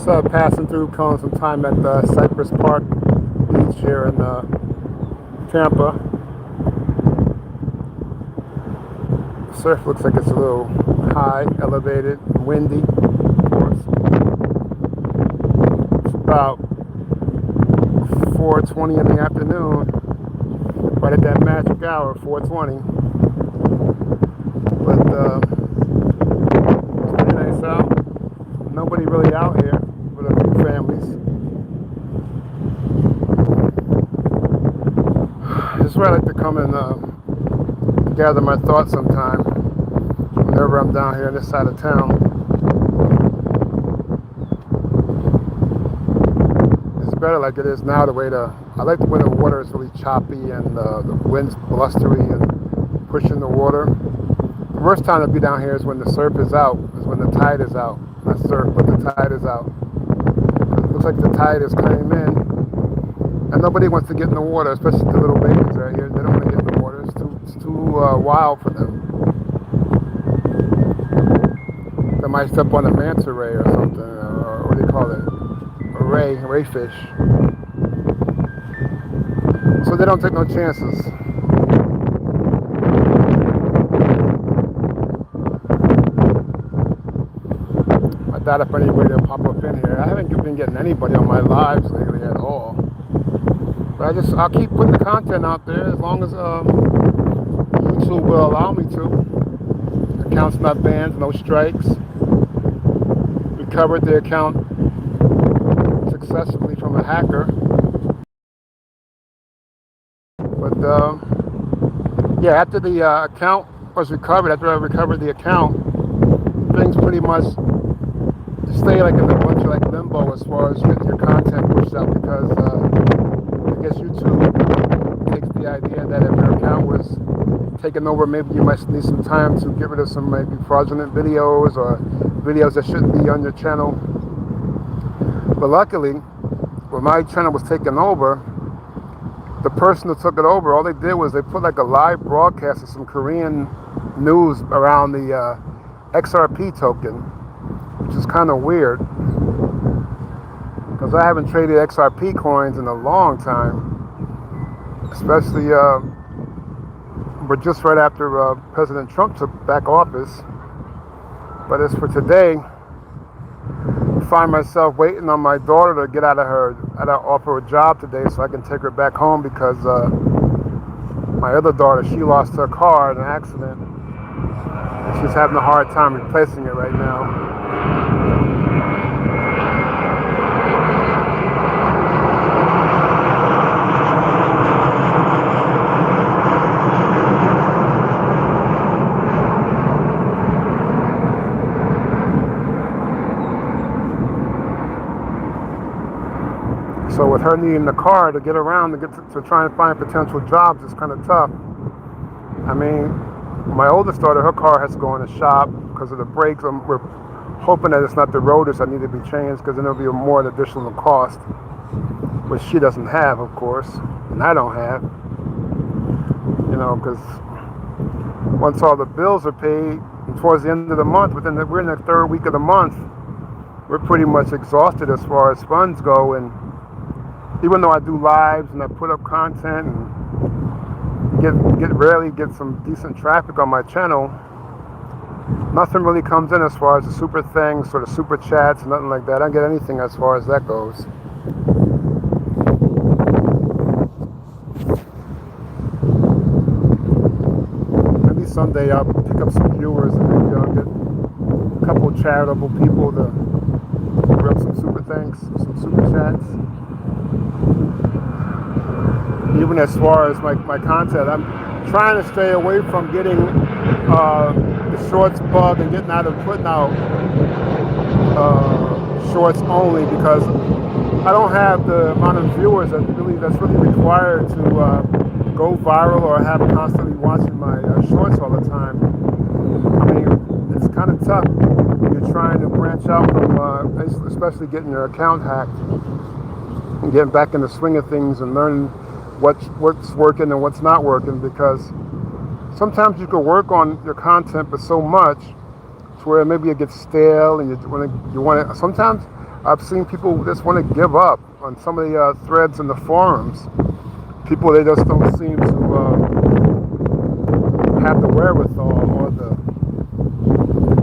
Just passing through, calling some time at the Cypress Park beach here in Tampa. The surf looks like it's a little high, elevated, windy, of course. It's about 4:20 in the afternoon, right at that magic hour, 4:20. But it's pretty nice out. Nobody really out here, but a few families. This is where I like to come and gather my thoughts sometime, whenever I'm down here on this side of town. It's better like it is now, I like when the water is really choppy and the wind's blustery and pushing the water. The worst time to be down here is when the surf is out, is when the tide is out. Not surf, but the tide is out. It looks like the tide is coming in, and nobody wants to get in the water, especially the little babies right here. They don't want to get in the water. It's too wild for them. They might step on a manta ray or something, or what do you call it? A ray fish. So they don't take no chances. I doubt if anybody will pop up in here. I haven't been getting anybody on my lives lately at all. But I'll keep putting the content out there as long as YouTube will allow me to. Account's not banned, no strikes. Recovered the account successfully from a hacker. But yeah, after the account was recovered, after I recovered the account, things pretty much stay like in a bunch of like limbo as far as getting your content pushed out, because I guess YouTube takes the idea that if your account was taken over, maybe you might need some time to get rid of some maybe fraudulent videos or videos that shouldn't be on your channel. But luckily, when my channel was taken over, the person who took it over, all they did was they put like a live broadcast of some Korean news around the XRP token, which is kind of weird, because I haven't traded XRP coins in a long time, especially but just right after President Trump took back office. But as for today, I find myself waiting on my daughter to get out of off her job today so I can take her back home, because my other daughter, she lost her car in an accident. She's having a hard time replacing it right now. So with her needing the car to get around, to try and find potential jobs, it's kind of tough. I mean, my oldest daughter, her car has to go in the shop because of the brakes. We're hoping that it's not the rotors that need to be changed, because then there'll be more additional cost, which she doesn't have, of course, and I don't have. You know, because once all the bills are paid, and towards the end of the month, we're in the third week of the month, we're pretty much exhausted as far as funds go. And even though I do lives and I put up content and rarely get some decent traffic on my channel, nothing really comes in as far as the super things or the super chats, nothing like that. I don't get anything as far as that goes. Maybe someday I'll pick up some viewers and maybe I'll get a couple charitable people to give up some super thanks, some super chats. Even as far as my content, I'm trying to stay away from getting the shorts bug and getting out of putting out shorts only, because I don't have the amount of viewers that's really required to go viral or have constantly watching my shorts all the time. I mean, it's kind of tough when you're trying to branch out from, especially getting your account hacked and getting back in the swing of things and learning what's working and what's not working, because sometimes you can work on your content but so much to where maybe it gets stale and you want to sometimes I've seen people just want to give up on some of the threads in the forums. People, they just don't seem to have the wherewithal or the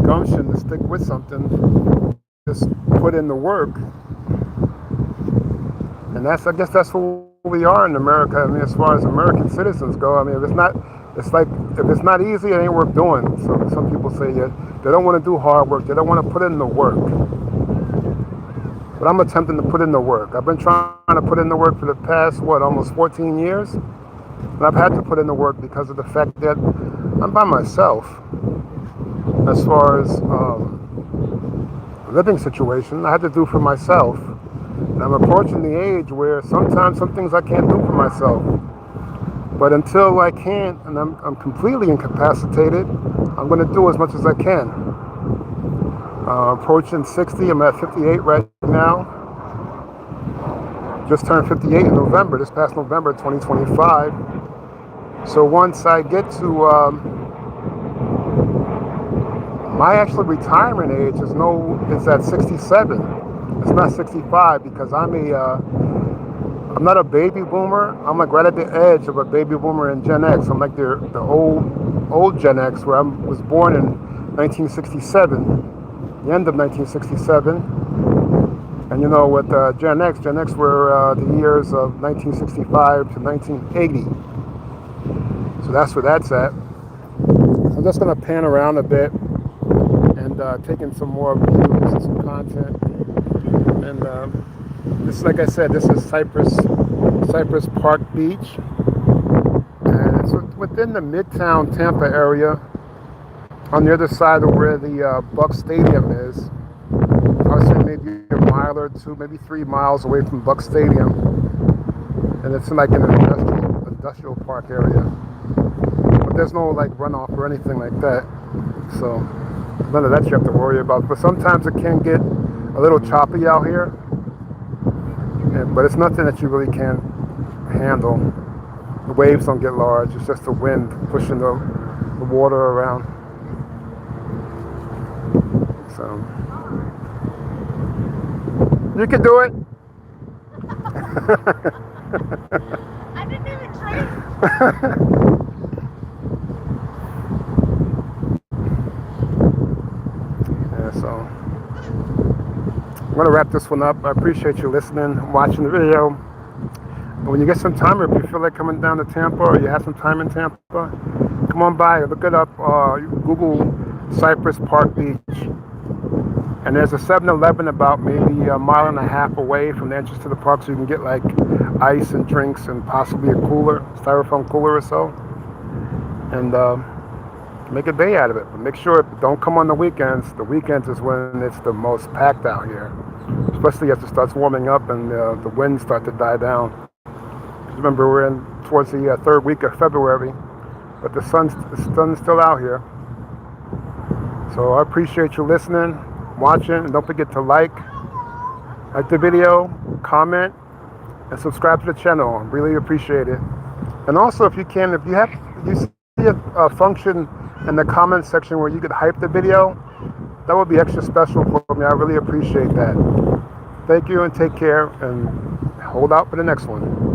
gumption to stick with something. Just put in the work. And I guess that's who we are in America. I mean, as far as American citizens go, I mean, if it's not easy, it ain't worth doing. So some people say they don't want to do hard work. They don't want to put in the work. But I'm attempting to put in the work. I've been trying to put in the work for the past, almost 14 years. And I've had to put in the work because of the fact that I'm by myself. As far as living situation, I had to do for myself. And I'm approaching the age where sometimes some things I can't do for myself. But until I can't, and I'm completely incapacitated, I'm going to do as much as I can. Approaching 60, I'm at 58 right now. Just turned 58 in November, this past November 2025. So once I get to my actual retirement age is at 67. It's not 65 because I'm not a baby boomer. I'm like right at the edge of a baby boomer and Gen X. I'm like the old Gen X, where I was born in 1967, the end of 1967. And with Gen X were the years of 1965 to 1980. So that's where that's at. So I'm just going to pan around a bit and taking some more views and some content. And this, like I said, this is Cypress Park Beach, and it's within the Midtown Tampa area, on the other side of where the Buck Stadium is. I would say maybe a mile or two, maybe 3 miles away from Buck Stadium, and it's like in an industrial park area. But there's no like runoff or anything like that, so none of that you have to worry about. But sometimes it can get a little choppy out here, but it's nothing that you really can't handle. The waves don't get large, it's just the wind pushing the water around. So you can do it. I didn't even try. Yeah, so I'm going to wrap this one up. I appreciate you listening, watching the video. But when you get some time, or if you feel like coming down to Tampa, or you have some time in Tampa, come on by, look it up, Google Cypress Park Beach. And there's a 7-Eleven about maybe a mile and a half away from the entrance to the park, so you can get like ice and drinks and possibly a cooler, styrofoam cooler or so. And make a day out of it. But make sure, don't come on the weekends. The weekends is when it's the most packed out here, especially as it starts warming up and the winds start to die down. Remember, we're towards the third week of February, but the sun's still out here. So I appreciate you listening, watching, and don't forget to like the video, comment, and subscribe to the channel. I really appreciate it. And also, if you see a function in the comment section where you could hype the video, that would be extra special for me. I really appreciate that. Thank you and take care, and hold out for the next one.